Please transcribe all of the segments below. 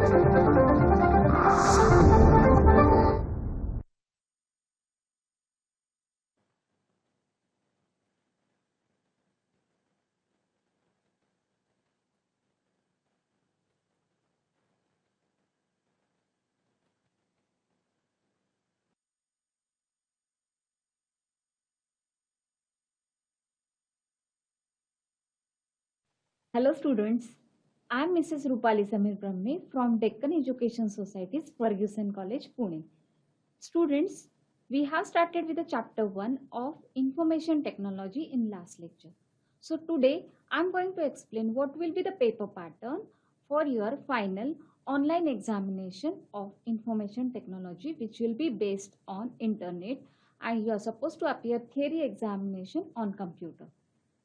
Hello students, I am Mrs. Rupali Samir Brahme from Deccan Education Society's Ferguson College, Pune. Students, we have started with the chapter 1 of Information Technology in last lecture. So today I am going to explain what will be the paper pattern for your final online examination of Information Technology, which will be based on internet, and you are supposed to appear theory examination on computer.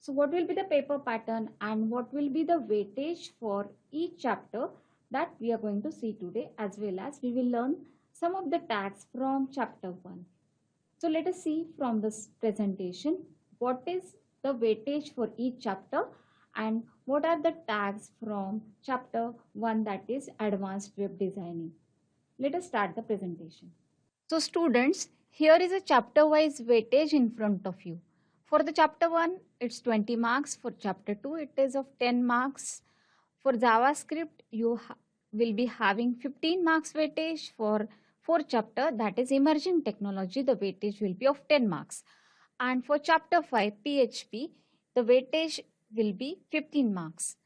So what will be the paper pattern and what will be the weightage for each chapter, that we are going to see today, as well as we will learn some of the tags from chapter 1. So let us see from this presentation what is the weightage for each chapter and what are the tags from chapter 1, that is advanced web designing. Let us start the presentation. So students, here is a chapter wise weightage in front of you. For the chapter 1, it's 20 marks. For chapter 2, it is of 10 marks. For JavaScript, you will be having 15 marks weightage. For chapter, that is emerging technology, the weightage will be of 10 marks. And for chapter 5, PHP, the weightage will be 15 marks.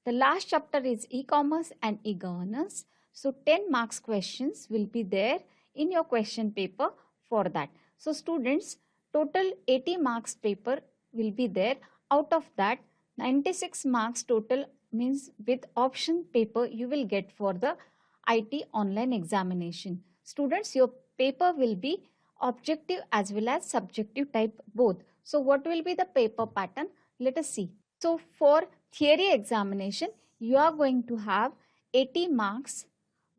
The last chapter is e-commerce and e-governance. So 10 marks questions will be there in your question paper for that. So students, total 80 marks paper will be there. Out of that, 96 marks total, means with option paper you will get for the IT online examination. Students, your paper will be objective as well as subjective type both. So what will be the paper pattern? Let us see. So for theory examination, you are going to have 80 marks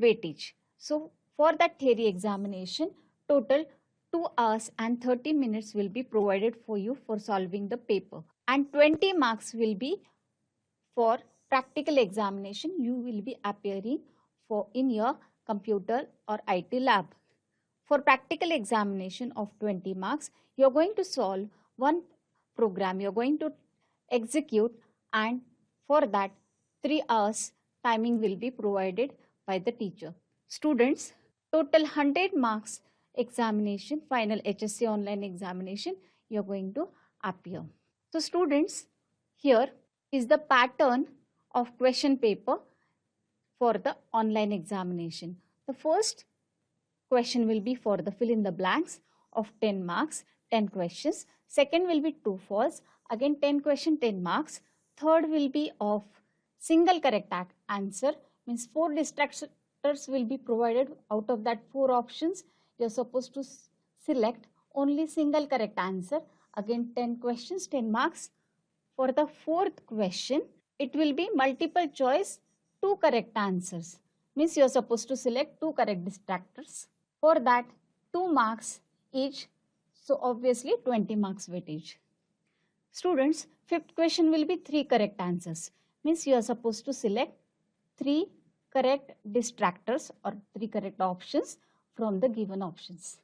weightage. So for that theory examination, total 2 hours and 30 minutes will be provided for you for solving the paper, and 20 marks will be for practical examination. You will be appearing for in your computer or IT lab. For practical examination of 20 marks, you are going to solve one program, you are going to execute, and for that 3 hours timing will be provided by the teacher. Students, total 100 marks examination, final HSC online examination, you are going to appear. So students, here is the pattern of question paper for the online examination. The first question will be for the fill in the blanks of 10 marks, 10 questions. Second will be true false, again 10 question, 10 marks. Third will be of single correct answer, means 4 distractors will be provided. Out of that 4 options, you are supposed to select only single correct answer. Again 10 questions, 10 marks. For the fourth question, it will be multiple choice, 2 correct answers, means you are supposed to select 2 correct distractors. For that, 2 marks each, so obviously 20 marks weightage. Students, fifth question will be 3 correct answers, means you are supposed to select 3 correct distractors or 3 correct options from the given options.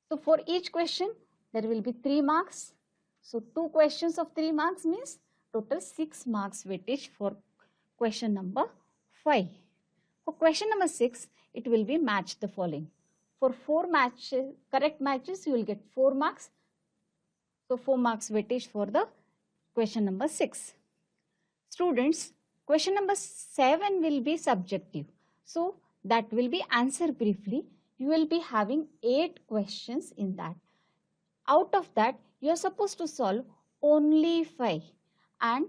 So for each question, there will be 3 marks. So 2 questions of 3 marks means total 6 marks weightage for question number 5. For question number 6, it will be match the following. For 4 matches, correct matches, you will get 4 marks. So 4 marks weightage for the question number 6. Students, question number 7 will be subjective. So that will be answer briefly. You will be having 8 questions in that. Out of that, you are supposed to solve only 5. And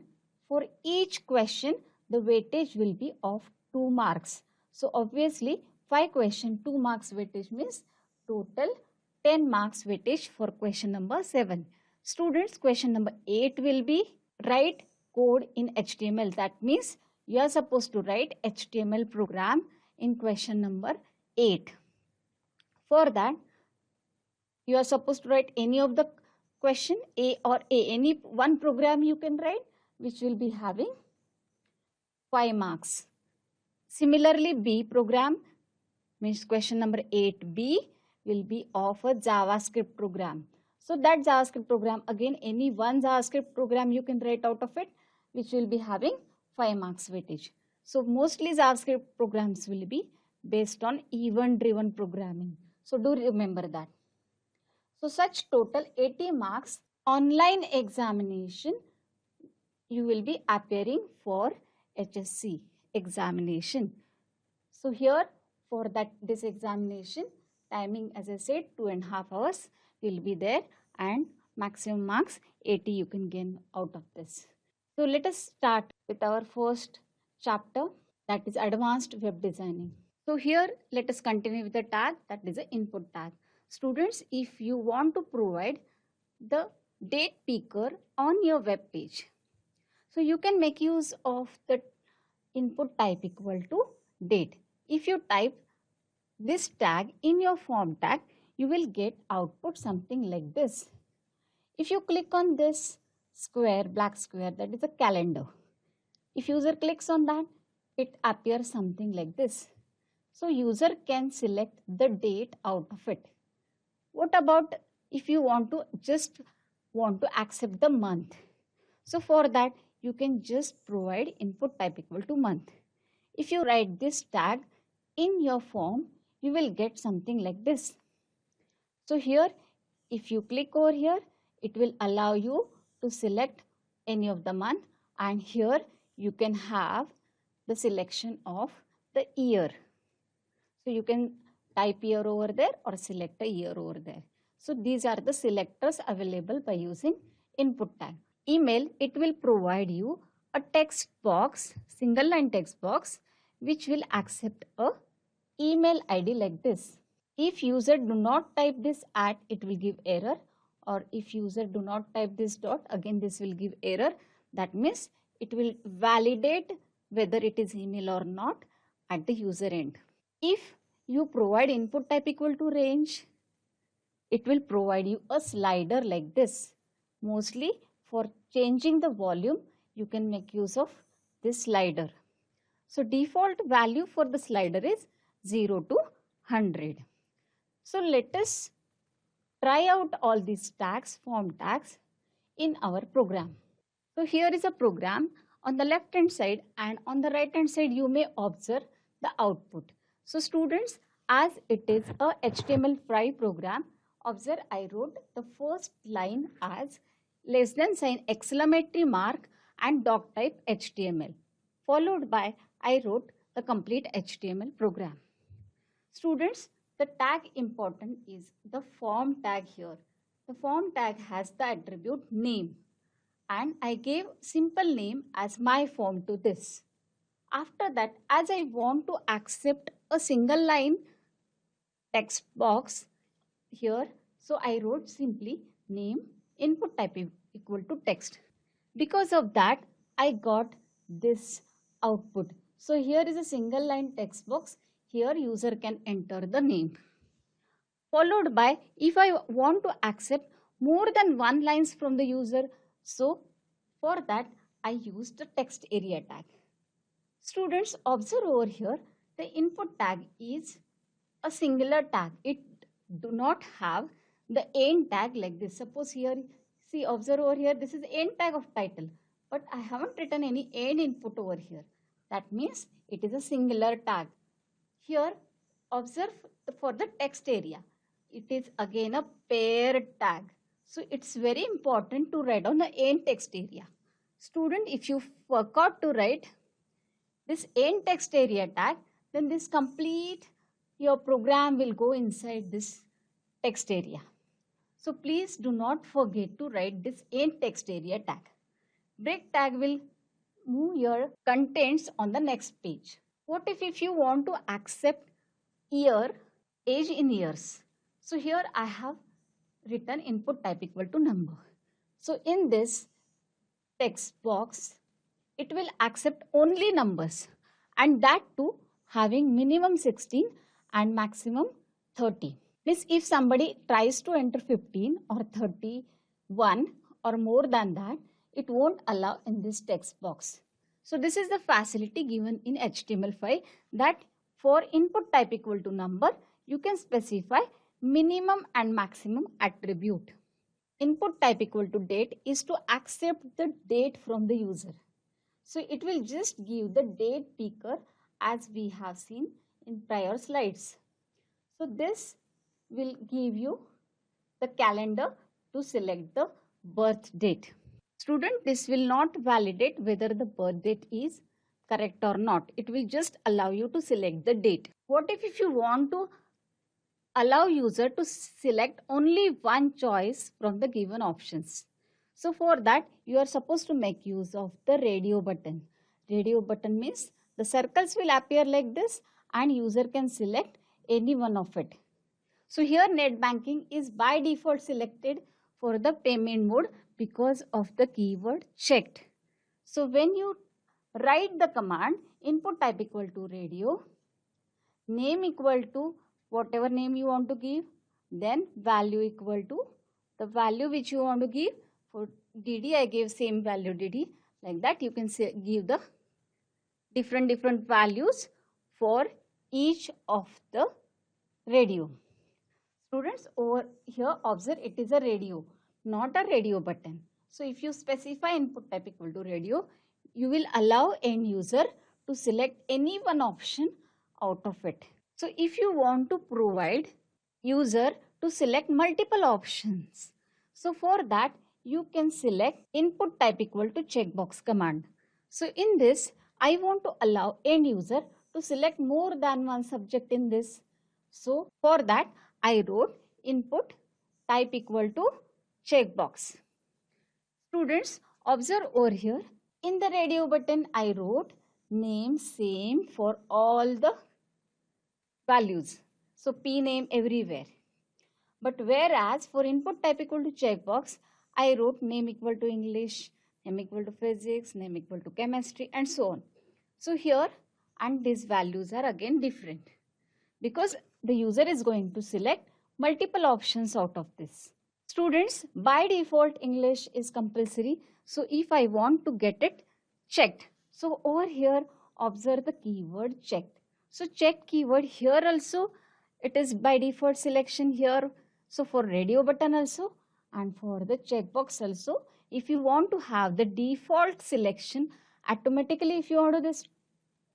for each question, the weightage will be of 2 marks. So obviously, 5 question, 2 marks weightage means total 10 marks weightage for question number 7. Students, question number 8 will be write code in HTML. That means you are supposed to write HTML program in question number 8. For that, you are supposed to write any of the question A or A. Any one program you can write, which will be having 5 marks. Similarly, B program means question number 8B will be of a JavaScript program. So that JavaScript program, again any one JavaScript program you can write out of it, which will be having 5 marks weightage. So mostly JavaScript programs will be based on event driven programming. So do remember that. So such total 80 marks online examination you will be appearing for HSC examination. So here for this examination timing, as I said, 2.5 hours will be there, and maximum marks 80 you can gain out of this. So let us start with our first chapter, that is advanced web designing. So here let us continue with the tag, that is the input tag. Students, if you want to provide the date picker on your web page, so you can make use of the input type equal to date. If you type this tag in your form tag, you will get output something like this. If you click on this square, black square, that is a calendar. If user clicks on that, it appears something like this. So user can select the date out of it. What about if you want to accept the month? So for that, you can just provide input type equal to month. If you write this tag in your form, you will get something like this. So here, if you click over here, it will allow you to select any of the month, and here you can have the selection of the year. So you can type year over there or select a year over there. So these are the selectors available by using input tag. Email, it will provide you a text box, single line text box, which will accept a email ID like this. If user do not type this at, it will give error, or if user do not type this dot, again this will give error. That means it will validate whether it is email or not at the user end. If you provide input type equal to range, it will provide you a slider like this. Mostly for changing the volume, you can make use of this slider. So default value for the slider is 0 to 100. So let us try out all these tags, form tags, in our program. So here is a program. On the left hand side and on the right hand side, you may observe the output. So students, as it is a HTML5 program, observe I wrote the first line as less than sign exclamatory mark and doc type HTML. Followed by I wrote the complete HTML program. Students, the tag important is the form tag here. The form tag has the attribute name, and I gave simple name as my form to this. After that, as I want to accept a single line text box here, so I wrote simply name input type equal to text. Because of that, I got this output. So here is a single line text box. Here user can enter the name. Followed by, if I want to accept more than one lines from the user, so for that I used the text area tag. Students, observe over here, the input tag is a singular tag. It do not have the end tag like this. Suppose here, see, observe over here, this is end tag of title, but I haven't written any end input over here. That means it is a singular tag. Here, observe for the text area. It is again a paired tag. So it's very important to write on the end text area. Student, if you forgot to write this end text area tag, then this complete your program will go inside this text area. So please do not forget to write this end text area tag. Break tag will move your contents on the next page. What if you want to accept year, age in years? So here I have written input type equal to number. So in this text box, it will accept only numbers, and that too having minimum 16 and maximum 30. Means if somebody tries to enter 15 or 31 or more than that, it won't allow in this text box. So this is the facility given in HTML5 that for input type equal to number, you can specify minimum and maximum attribute. Input type equal to date is to accept the date from the user. So it will just give the date picker as we have seen in prior slides. So this will give you the calendar to select the birth date. Student, this will not validate whether the birth date is correct or not. It will just allow you to select the date. What if you want to allow user to select only one choice from the given options? So for that, you are supposed to make use of the radio button. Radio button means the circles will appear like this and user can select any one of it. So here net banking is by default selected for the payment mode because of the keyword checked. So when you write the command input type equal to radio, name equal to whatever name you want to give, then value equal to the value which you want to give. For DD, I gave same value DD. Like that, you can say, give the different values for each of the radio. Students, over here observe it is a radio, not a radio button. So if you specify input type equal to radio, you will allow end user to select any one option out of it. So if you want to provide user to select multiple options, so for that you can select input type equal to checkbox command. So in this, I want to allow end user to select more than one subject in this. So for that, I wrote input type equal to checkbox. Students, observe over here. In the radio button, I wrote name same for all the values. So P name everywhere. But whereas for input type equal to checkbox, I wrote name equal to English, name equal to physics, name equal to chemistry, and so on. So here and these values are again different because the user is going to select multiple options out of this. Students, by default English is compulsory. So if I want to get it checked, so over here observe the keyword checked. So check keyword here also it is by default selection here. So for radio button also and for the checkbox also, if you want to have the default selection automatically, if you want to this,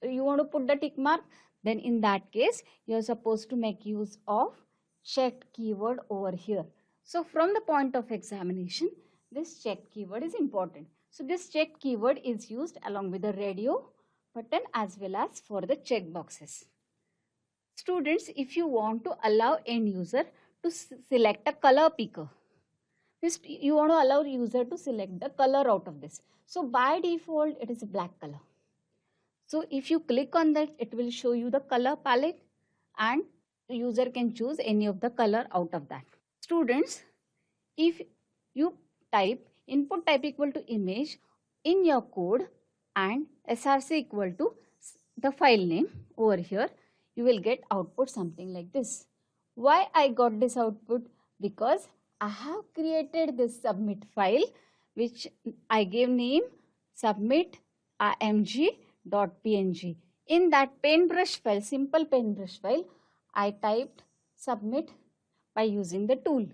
you want to put the tick mark, then in that case you are supposed to make use of checked keyword over here. So from the point of examination, this checked keyword is important. So this checked keyword is used along with the radio button as well as for the checkboxes. Students, if you want to allow end user to select a color picker, you want to allow user to select the color out of this. So by default, it is a black color. So if you click on that, it will show you the color palette and the user can choose any of the color out of that. Students, if you type input type equal to image in your code and src equal to the file name over here, you will get output something like this. Why I got this output? Because I have created this submit file which I gave name submit img.png. In that paintbrush file, simple paintbrush file, I typed submit by using the tool.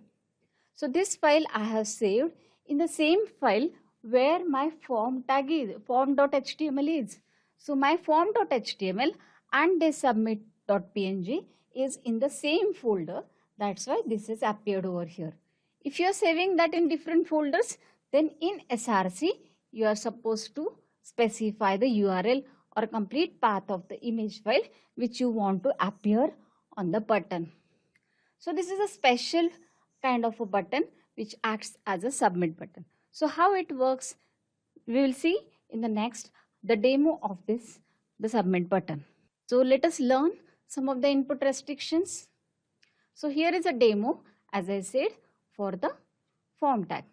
So this file I have saved in the same file where my form tag is, form.html is. So my form.html and this submit.png is in the same folder. That's why this has appeared over here. If you are saving that in different folders, then in src you are supposed to specify the URL or complete path of the image file which you want to appear on the button. So this is a special kind of a button which acts as a submit button. So how it works, we will see in the next the demo of this, the submit button. So let us learn some of the input restrictions. So here is a demo, as I said, for the form tag.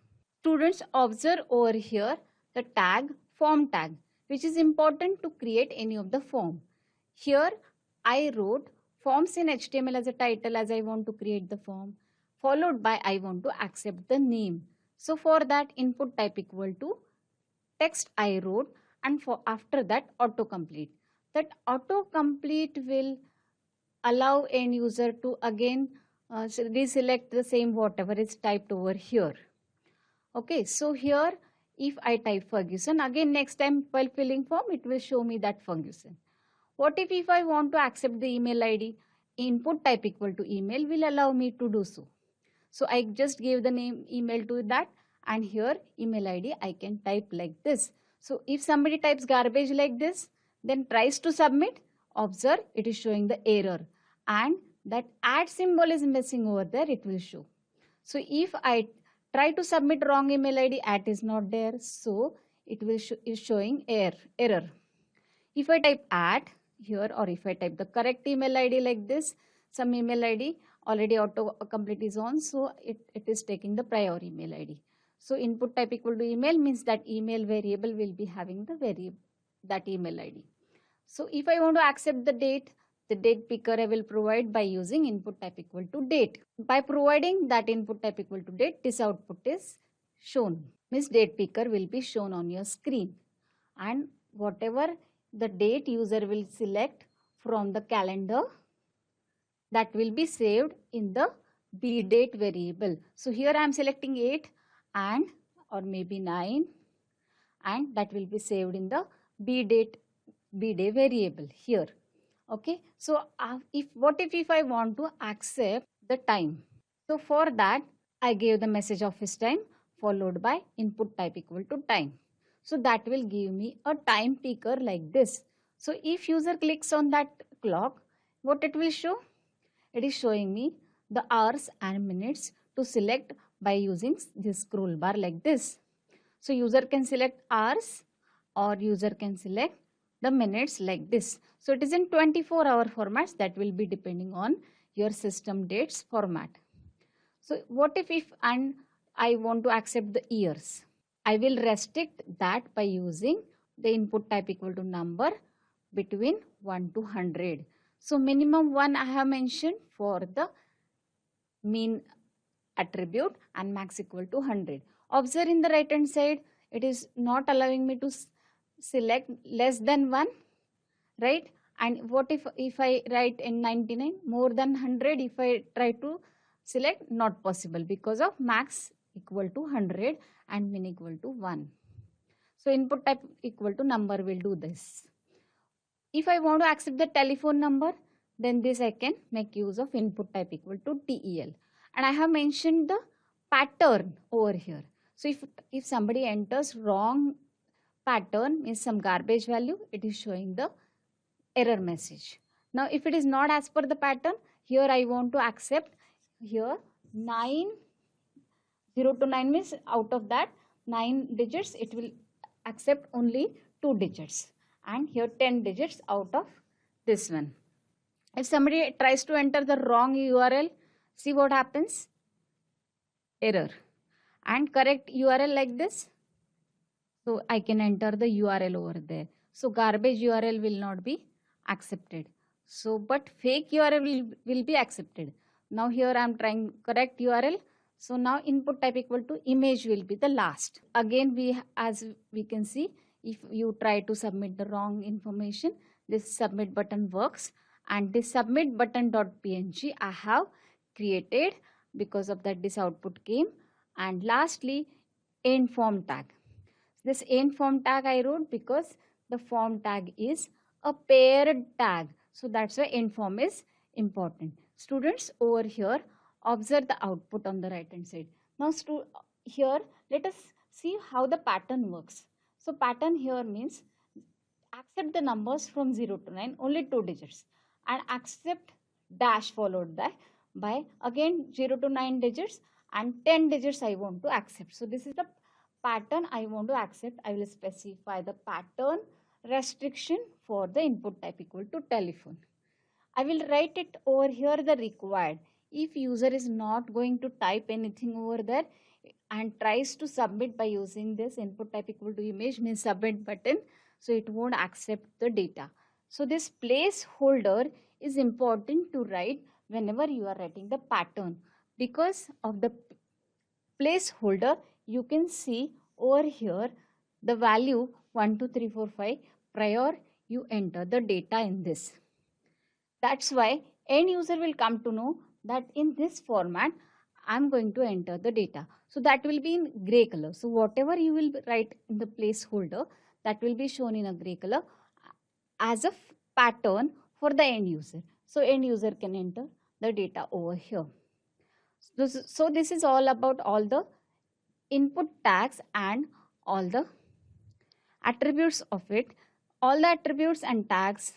Students, observe over here the tag form tag, which is important to create any of the form. Here I wrote forms in HTML as a title as I want to create the form, followed by I want to accept the name. So for that input type equal to text I wrote and for after that autocomplete. That autocomplete will allow end user to again deselect the same whatever is typed over here. Okay, so here if I type Ferguson, again next time while filling form, it will show me that Ferguson. What if I want to accept the email ID? Input type equal to email will allow me to do so. So I just gave the name email to that, and here email ID I can type like this. So if somebody types garbage like this, then tries to submit, observe it is showing the error, and that add symbol is missing over there, it will show. So if I try to submit wrong email ID, at is not there, so it will is showing error. If I type at here, or if I type the correct email ID like this, some email ID already auto complete is on, so it is taking the prior email ID. So input type equal to email means that email variable will be having the variable that email ID. So if I want to accept the date picker I will provide by using input type equal to date. By providing that input type equal to date, this output is shown. Means date picker will be shown on your screen, and whatever the date user will select from the calendar, that will be saved in the B date variable. So here I am selecting 8 and or maybe 9, and that will be saved in the B day variable here. Okay, so if I want to accept the time, so for that I gave the message office time followed by input type equal to time. So that will give me a time picker like this. So if user clicks on that clock, what it will show? It is showing me the hours and minutes to select by using this scroll bar like this. So user can select hours or user can select the minutes like this. So it is in 24-hour formats, that will be depending on your system dates format. So what if and I want to accept the years? I will restrict that by using the input type equal to number between 1 to 100. So minimum 1 I have mentioned for the mean attribute and max equal to 100. Observe in the right hand side, it is not allowing me to select less than 1, right? And what if I write in 99, more than 100, if I try to select, not possible because of max equal to 100 and min equal to 1. So input type equal to number will do this. If I want to accept the telephone number, then this I can make use of input type equal to TEL. And I have mentioned the pattern over here. So if somebody enters wrong pattern, means some garbage value, it is showing the error message. Now if it is not as per the pattern, here I want to accept here 9, 0 to 9 means out of that 9 digits, it will accept only 2 digits, and here 10 digits out of this one. If somebody tries to enter the wrong URL, see what happens? Error. And correct URL like this. So I can enter the URL over there. So garbage URL will not be accepted. So but fake URL will be accepted. Now here I am trying correct URL. So now input type equal to image will be the last. Again, as we can see, if you try to submit the wrong information, this submit button works, and this submit button.png I have created, because of that this output came. And lastly, end form tag. This end form tag I wrote because the form tag is a paired tag. So that's why end form is important. Students, over here, observe the output on the right hand side. Now here let us see how the pattern works. So pattern here means accept the numbers from 0 to 9, only 2 digits, and accept dash followed by again 0 to 9 digits and 10 digits I want to accept. So this is the pattern I want to accept. I will specify the pattern restriction for the input type equal to telephone. I will write it over here the required. If user is not going to type anything over there and tries to submit by using this input type equal to image means submit button, so it won't accept the data. So this placeholder is important to write whenever you are writing the pattern. Because of the placeholder, you can see over here the value 1, 2, 3, 4, 5 prior you enter the data in this. That's why end user will come to know that in this format, I'm going to enter the data. So that will be in gray color. So whatever you will write in the placeholder, that will be shown in a gray color as a pattern for the end user. So end user can enter the data over here. So this is all about all the input tags and all the attributes of it. All the attributes and tags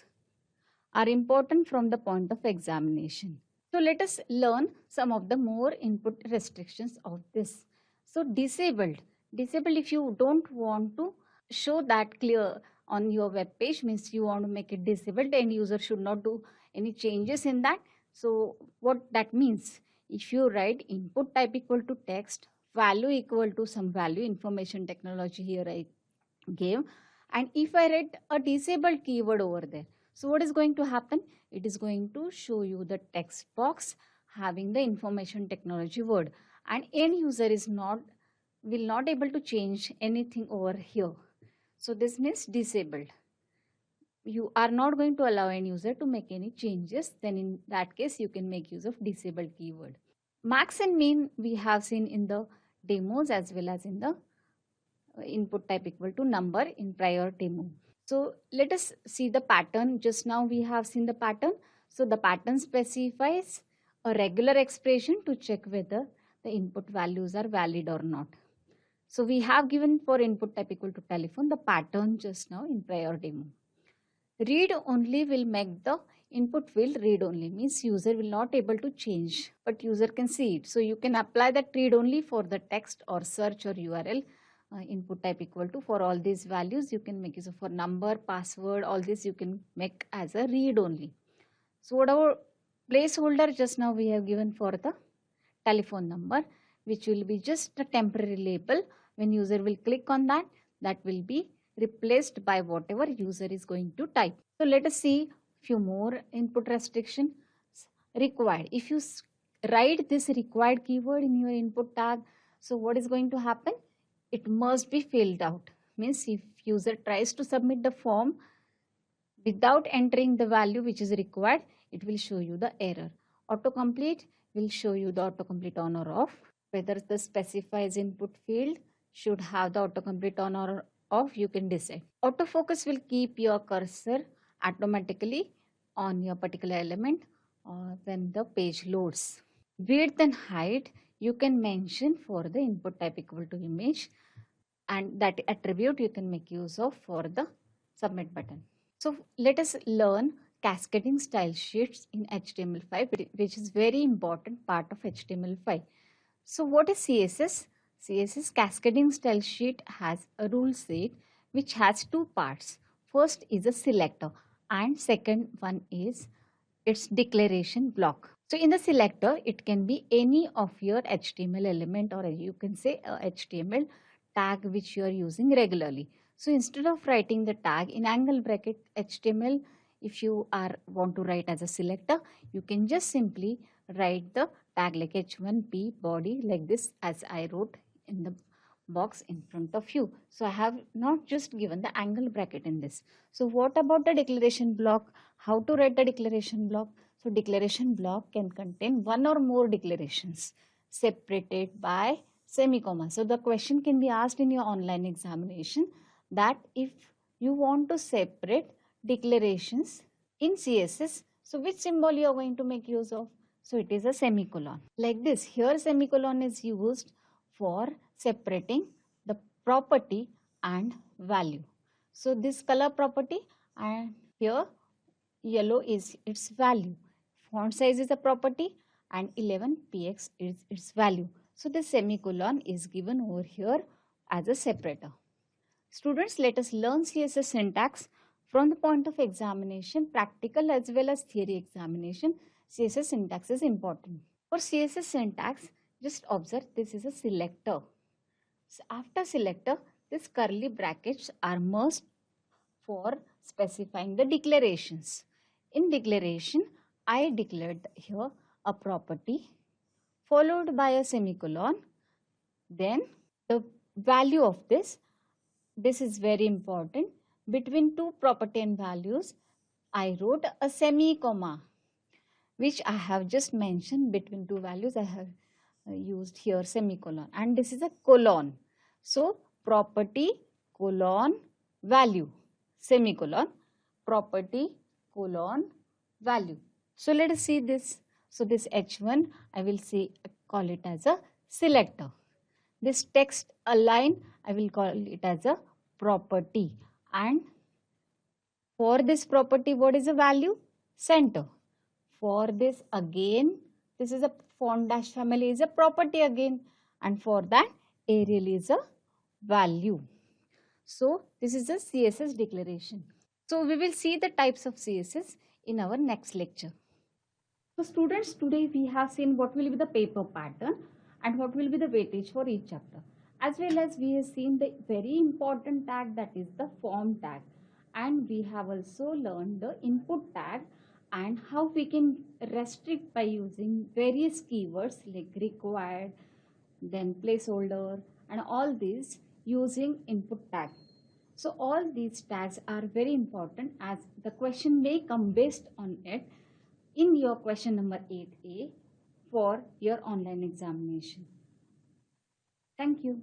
are important from the point of examination. So let us learn some of the more input restrictions of this. So disabled if you don't want to show that clear on your web page, means you want to make it disabled, end user should not do any changes in that. So what that means, if you write input type equal to text, value equal to some value, information technology here I gave, and if I write a disabled keyword over there, so what is going to happen? It is going to show you the text box having the information technology word, and end user will not able to change anything over here. So this means disabled. You are not going to allow end user to make any changes. Then in that case, you can make use of disabled keyword. Max and min we have seen in the demos as well as in the input type equal to number in prior demo. So let us see the pattern. Just now we have seen the pattern. So the pattern specifies a regular expression to check whether the input values are valid or not. So we have given for input type equal to telephone the pattern just now in prior demo. Read only will make the input field read only, means user will not able to change, but user can see it. So you can apply that read only for the text or search or URL. Input type equal to, for all these values you can make use of, for number, password, all this you can make as a read only. So what our placeholder just now we have given for the telephone number, which will be just a temporary label. When user will click on that, that will be replaced by whatever user is going to type. So let us see few more input restrictions. Required, if you write this required keyword in your input tag, so what is going to happen? It must be filled out. Means if user tries to submit the form without entering the value which is required, it will show you the error. Autocomplete will show you the autocomplete on or off. Whether the specifies input field should have the autocomplete on or off, you can decide. Autofocus will keep your cursor automatically on your particular element when the page loads. Width and height you can mention for the input type equal to image, and that attribute you can make use of for the submit button. So let us learn cascading style sheets in HTML5, which is very important part of HTML5. So what is CSS? CSS cascading style sheet has a rule set which has two parts. First is a selector and second one is its declaration block. So in the selector, it can be any of your HTML element, or you can say a HTML tag which you are using regularly. So instead of writing the tag in angle bracket HTML, if you want to write as a selector, you can just simply write the tag like h1p body like this, as I wrote in the box in front of you. So I have not just given the angle bracket in this. So what about the declaration block? How to write the declaration block? So declaration block can contain one or more declarations separated by semicolon. So the question can be asked in your online examination that if you want to separate declarations in CSS, so which symbol you are going to make use of? So it is a semicolon. Like this, here semicolon is used for separating the property and value. So this color property, and here yellow is its value. Font size is a property and 11px is its value. So the semicolon is given over here as a separator. Students, let us learn CSS syntax from the point of examination, practical as well as theory examination. CSS syntax is important. For CSS syntax, just observe this is a selector. So after selector, these curly brackets are merged for specifying the declarations. In declaration, I declared here a property followed by a semicolon. Then the value of this this is very important. Between two property and values, I wrote a semi-comma, which I have just mentioned. Between two values, I have used here semicolon, and this is a colon. So property colon value semicolon, property colon value. So let us see this. So this H1 I will say call it as a selector. This text align I will call it as a property, and for this property what is the value? Center. For this again, this is a font dash family is a property again, and for that Arial is a value. So this is a CSS declaration. So we will see the types of CSS in our next lecture. So students, today we have seen what will be the paper pattern and what will be the weightage for each chapter. As well as we have seen the very important tag, that is the form tag. And we have also learned the input tag and how we can restrict by using various keywords like required, then placeholder, and all these using input tag. So all these tags are very important as the question may come based on it in your question number 8A for your online examination. Thank you.